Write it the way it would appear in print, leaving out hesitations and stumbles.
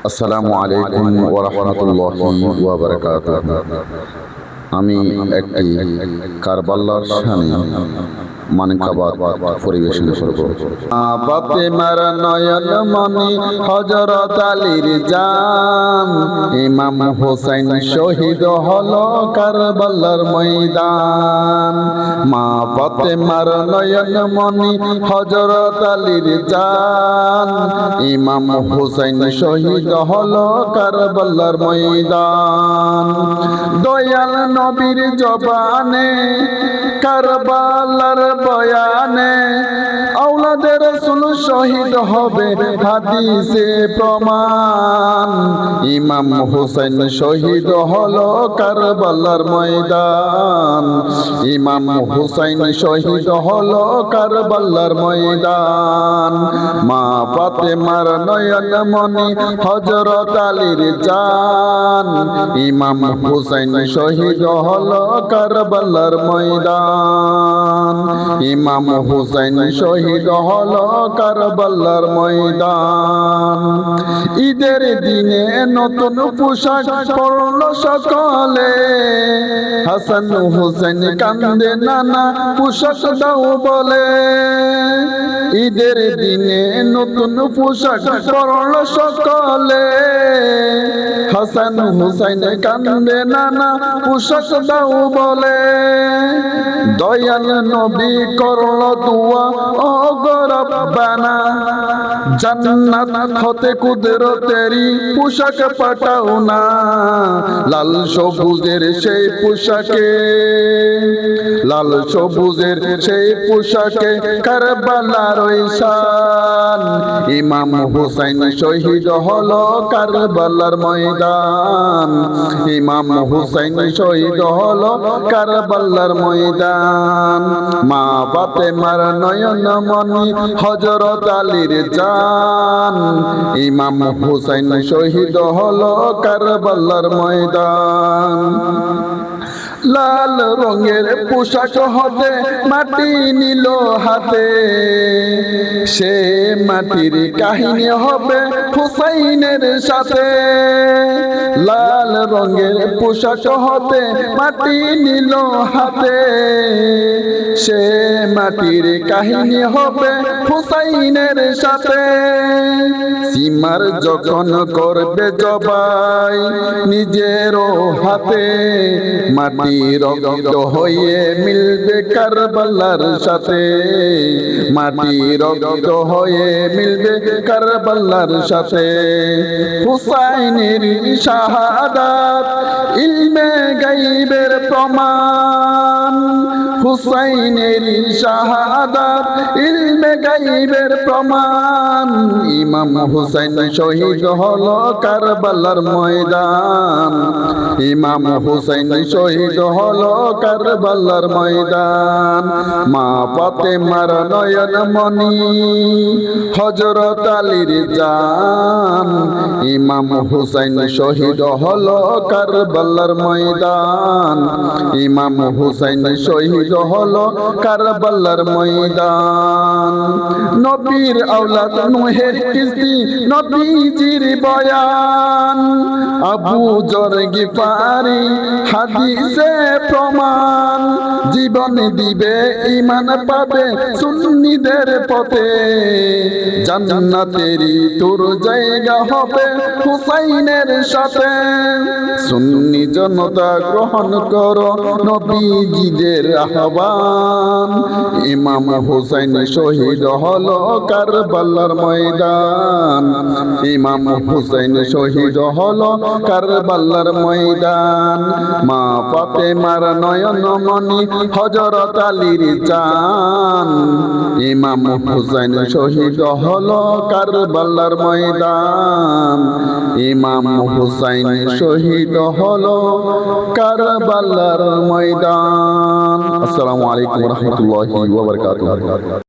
আসসালামু আলাইকুম ওয়া রাহমাতুল্লাহি ওয়া বারাকাতুহু। আমি একটি কারবালার শানে মানকাবাত পরিবেশন করব। ফাতেমার নয়ন মনি হযরত আলীর জান, ইমাম হোসেন শহীদ হলো কারবালার ময়দান। মা ফাতেমার নয়ন মনি হযরত আলীর জান, ইমাম হোসেন শহীদ হলো কারবালার ময়দান। দয়াল নবীর জবানে কারবালার বয়ানে আওলাদে রাসূল শহীদ হবে হাদিসে প্রমাণ। ইমাম হোসেন শহীদ হলো কারবালার ময়দান, ইমাম হোসেন শহীদ হলো কারবালার ময়দান। মা ফাতেমার নয়ন মনি হযরত আলীর জান, ইমাম হোসেন শহীদ হলো কারবালার ময়দান, ইমাম হোসেন শহীদ হলো কারবালার ময়দান। ঈদের দিনে নতুন পোশাক পরলো সকলে, হাসান হোসেন কান্দে নানা পোশাক দাও বলে। ঈদের দিনে নতুন পোশাক পরলো সকলে, হাসান হোসেন কান্দে নানা পোশাক দাও বলে। দয়াল নবী করলো দুয়া ও গো রব্বানা, জান্নাত হতে কুদরতেরি পোশাক পাঠাও না। লাল সবুজের সেই পোশাকে, লাল সবুজের সেই পোশাকে কারবালার ওই শান। ইমাম হোসেন শহীদ হলো কারবালার ময়দান, ইমাম হোসেন শহীদ হলো কারবালার ময়দান। মা ফাতেমার নয়ন মনি হযরত আলীর জান, ইমাম হোসেন শহীদ হলো কারবালার ময়দান। লাল রঙের পোশাক হতে মাটি নিল হাতে, সে মাটির কাহিনী হবে হুসাইনের সাথে। লাল রঙের পোশাক হতে মাটি নিল হাতে, সে মাটির কাহিনী হবে হুসাইনের সাথে। সীমার যখন করবে জবাই নিজের হাতে, মাটি রক্ত হয়ে মিলবে কারবালার সাথে, মাটি রক্ত হয়ে মিলবে কারবালার সাথে। হুসাইনের শাহাদাত ইলমে গায়বের প্রমাণ, হুসাইনের শাহাদাত ইলমে গায়বের প্রমাণ। ইমাম হুসাইন শহীদ হলো কারবালার ময়দান, ইমাম হুসাইন শহীদ হলো কারবালার ময়দান। মা ফাতেমার নয়ন মনি হযরত আলীর জান, ইমাম হুসাইন শহীদ হলো কারবালার ময়দান, ইমাম হুসাইন শহীদ হলো কারবালার ময়দান। নবীর আওলাদ নূহের কিস্তি নবীজির বয়ান, আবু যর গিফারি হাদিসে প্রমাণ। জীবন দিবে ঈমান পাবে সুন্নিদের পথে, জান্নাতেরই তোর জায়গা হবে হুসাইনের সাথে। সুন্নি জনতা গ্রহণ করো নবীজিদের আহ্বান, ইমাম হুসাইন শহীদ হলো কারবালার ময়দান, ইমাম হুসাইন শহীদ হলো কারবালার ময়দান। মা ফাতেমার নয়ন মনি হযরত আলীর জান, ইমাম হুসাইন শহীদ হলো কারবালার ময়দান, ইমাম হুসাইন শহীদ হলো কারবালার ময়দান। আসসালামু আলাইকুম ওয়া রাহমাতুল্লাহি ওয়া বারাকাতুহু।